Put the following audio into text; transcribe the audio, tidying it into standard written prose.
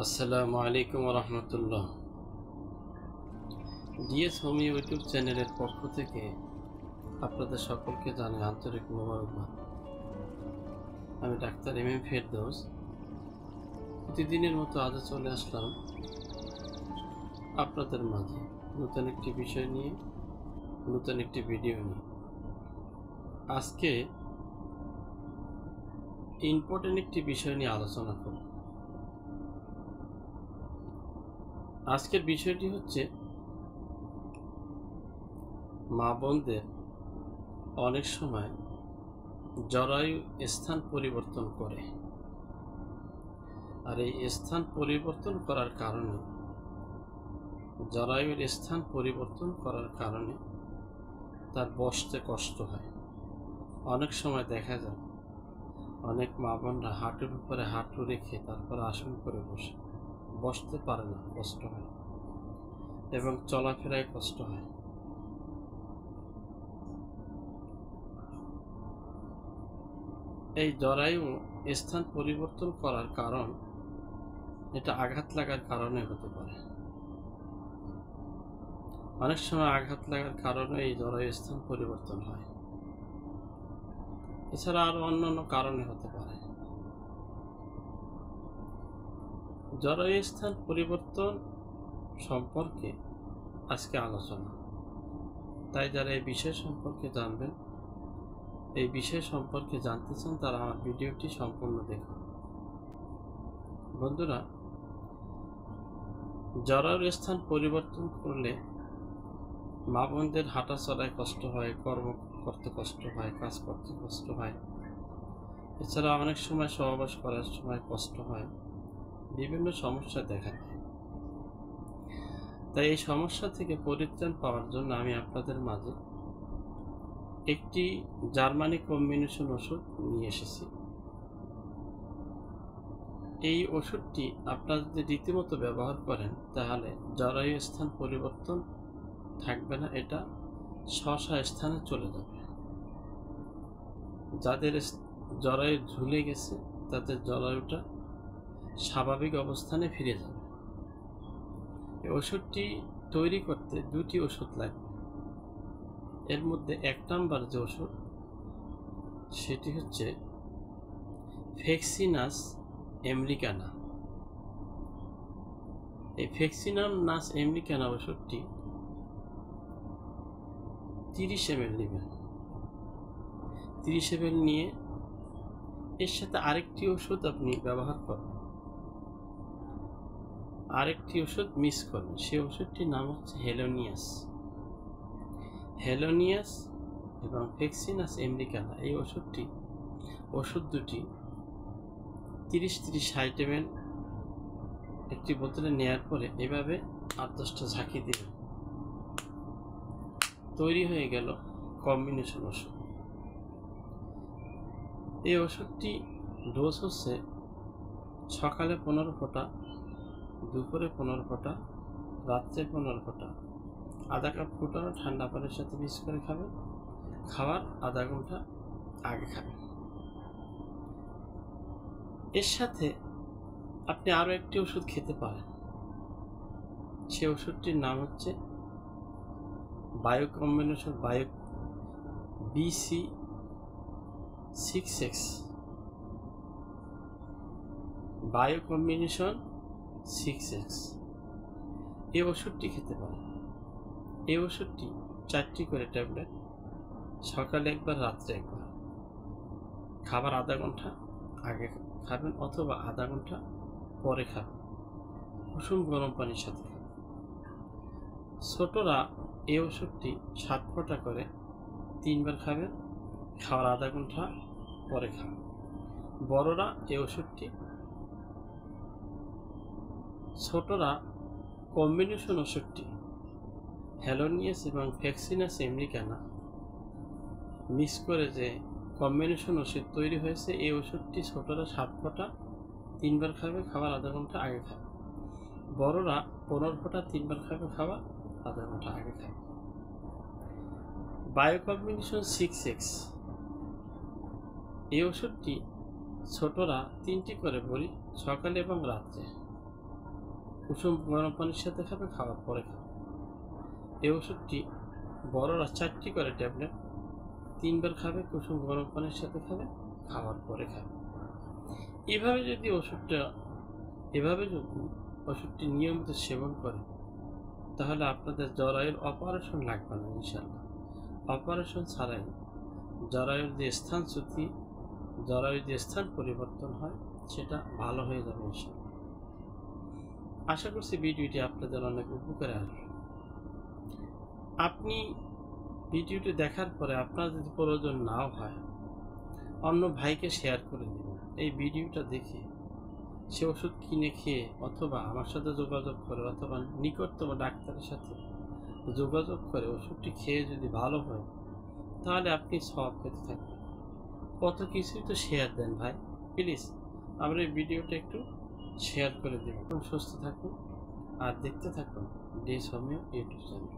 আসসালামু আলাইকুম রহমতুল্লাহ। ডিএস হোমি ইউটিউব চ্যানেলের পক্ষ থেকে আপনাদের সকলকে জানাই আন্তরিক মোবারকবাদ। আমি ডাক্তার এম ফেরদৌস। প্রতিদিনের মতো আজও চলে আসলাম আপনাদের মাঝে নতুন একটি বিষয় নিয়ে, নতুন একটি ভিডিও নিয়ে। আজকে ইম্পর্টেন্ট একটি বিষয় নিয়ে আলোচনা করব। আজকের বিষয়টি হচ্ছে মা বোনদের অনেক সময় জরায়ু স্থান পরিবর্তন করে, আর এই স্থান পরিবর্তন করার কারণে জরায়ুর স্থান পরিবর্তন করার কারণে তার বসতে কষ্ট হয়। অনেক সময় দেখা যায় অনেক মা বোনরা হাঁটুর উপরে হাঁটু রেখে তারপর আসন করে বসতে পারে না, কষ্ট হয় এবং চলাফেরায় কষ্ট হয়। এই জরায়ু স্থান পরিবর্তন করার কারণ এটা আঘাত লাগার কারণে হতে পারে। অনেক সময় আঘাত লাগার কারণে এই জরায়ু স্থান পরিবর্তন হয়। এছাড়া আরো অন্যান্য কারণে হতে পারে। জরায়ু স্থান পরিবর্তন সম্পর্কে আজকে আলোচনা। তাই যারা এই বিষয় সম্পর্কে জানবেন, এই বিষয় সম্পর্কে জানতে চান, তারা আমার ভিডিওটি সম্পূর্ণ দেখুন। বন্ধুরা, জরায়ুর স্থান পরিবর্তন করলে মা বোনদের হাঁটা চলায় কষ্ট হয়, কর্ম করতে কষ্ট হয়, কাজ করতে কষ্ট হয়। এছাড়া অনেক সময় সহবাস করার সময় কষ্ট হয়, বিভিন্ন সমস্যা দেখা দেয়। তাই এই সমস্যা থেকে পরিত্রাণ পাওয়ার জন্য আমি আপনাদের মাঝে একটি জার্মানি কম্বিনেশন ওষুধ নিয়ে এসেছি। এই ওষুধটি আপনারা যদি রীতিমতো ব্যবহার করেন তাহলে জরায়ু স্থান পরিবর্তন থাকবে না, এটা স্ব স্থানে চলে যাবে। যাদের জরায়ু ঝুলে গেছে তাদের জরায়ুটা স্বাভাবিক অবস্থানে ফিরে যাবে। এই ওষুধটি তৈরি করতে দুটি ওষুধ লাগবে। এর মধ্যে 1 নাম্বার যে ওষুধ, সেটি হচ্ছে ফ্লেক্সিনাস আমেরিকানা। এই ফ্লেক্সিনাস আমেরিকানা ওষুধটি 30 ml নেবেন। 30 ml নিয়ে এর সাথে আরেকটি ওষুধ আপনি ব্যবহার করবেন, আরেকটি ওষুধ মিক্স করবেন। সেই ওষুধটির নাম হচ্ছে হেলোনিয়াস এবং ফ্লেক্সিনাস আমেরিকানা। এই ওষুধ দুটি 30-60 ml একটি বোতলে নেওয়ার পরে এভাবে 8-10টা ঝাঁকি দিবেন। তৈরি হয়ে গেল কম্বিনেশন ওষুধ। এই ওষুধটি ডোজ হচ্ছে সকালে 15 ফোঁটা, দুপুরে 15 ফোঁটা, রাত্রে 15 ফোঁটা। আধা কাপ ফুটানো ঠান্ডা পানির সাথে মিক্স করে খাবেন। খাওয়ার আধা ঘন্টা আগে খাবেন। এর সাথে আপনি আরও একটি ওষুধ খেতে পারেন। সে ওষুধটির নাম হচ্ছে bio BC6X, bio combination 6X। এই ওষুধটি খেতে পারেন। এই ওষুধটি 4টি করে ট্যাবলেট, সকালে একবার, রাত্রে একবার। খাবার আধা ঘন্টা আগে খাবেন অথবা আধা ঘন্টা পরে খাবেন। কুসুম গরম পানির সাথে খাবেন। ছোটরা এই ওষুধটি 7 ফোঁটা করে 3 বার খাবেন, খাওয়ার আধা ঘন্টা পরে খাবেন। বড়রা এই ওষুধটি, ছোটরা কম্বিনেশন ওষুধটি হেলোনিয়াস এবং ফ্লেক্সিনাস আমেরিকানা মিক্স করে যে কম্বিনেশন ওষুধ তৈরি হয়েছে, এই ওষুধটি ছোটরা 7 ফোঁটা 3 বার খাবে, খাবার আধা ঘন্টা আগে খাবে। বড়রা 15 ফোঁটা 3 বার খাবে, খাওয়া আধা ঘন্টা আগে খাবে। বায়ো কম্বিনেশন 6X, এই ওষুধটি ছোটরা 3টি করে বড়ি, সকালে এবং রাত্রে। কুসুম গরম পানির সাথে খাবে, খাওয়ার পরে খাবে। এই ওষুধটি বড়রা 4টি করে ট্যাবলেট 3বার খাবে, কুসুম গরম পানির সাথে খাবে, খাওয়ার পরে খাবে। এভাবে যদি ওষুধটি নিয়মিত সেবন করে, তাহলে আপনাদের জরায়ুর অপারেশন লাগবে না ইনশাল্লাহ। অপারেশন ছাড়াই জরায়ুর যে স্থানচ্যুতি, জরায়ুর যে স্থান পরিবর্তন হয়, সেটা ভালো হয়ে যাবে ইনশাল্লাহ। আশা করছি ভিডিওটি আপনাদের অনেক উপকারে আসবে। আপনি ভিডিওটি দেখার পরে আপনার যদি প্রয়োজন নাও হয়, অন্য ভাইকে শেয়ার করে দিবেন। এই ভিডিওটা দেখে সে ওষুধ কিনে খেয়ে অথবা আমার সাথে যোগাযোগ করে অথবা নিকটতম ডাক্তারের সাথে যোগাযোগ করে ওষুধটি খেয়ে যদি ভালো হয়, তাহলে আপনি সওয়াব পেতে থাকবেন। কত কিছুই তো শেয়ার দেন ভাই, প্লিজ আমার এই ভিডিওটা একটু শেয়ার করে দেবেন। সুস্থ থাকুন আর দেখতে থাকুন ডেস হোমিও ইউটিউব চ্যানেল।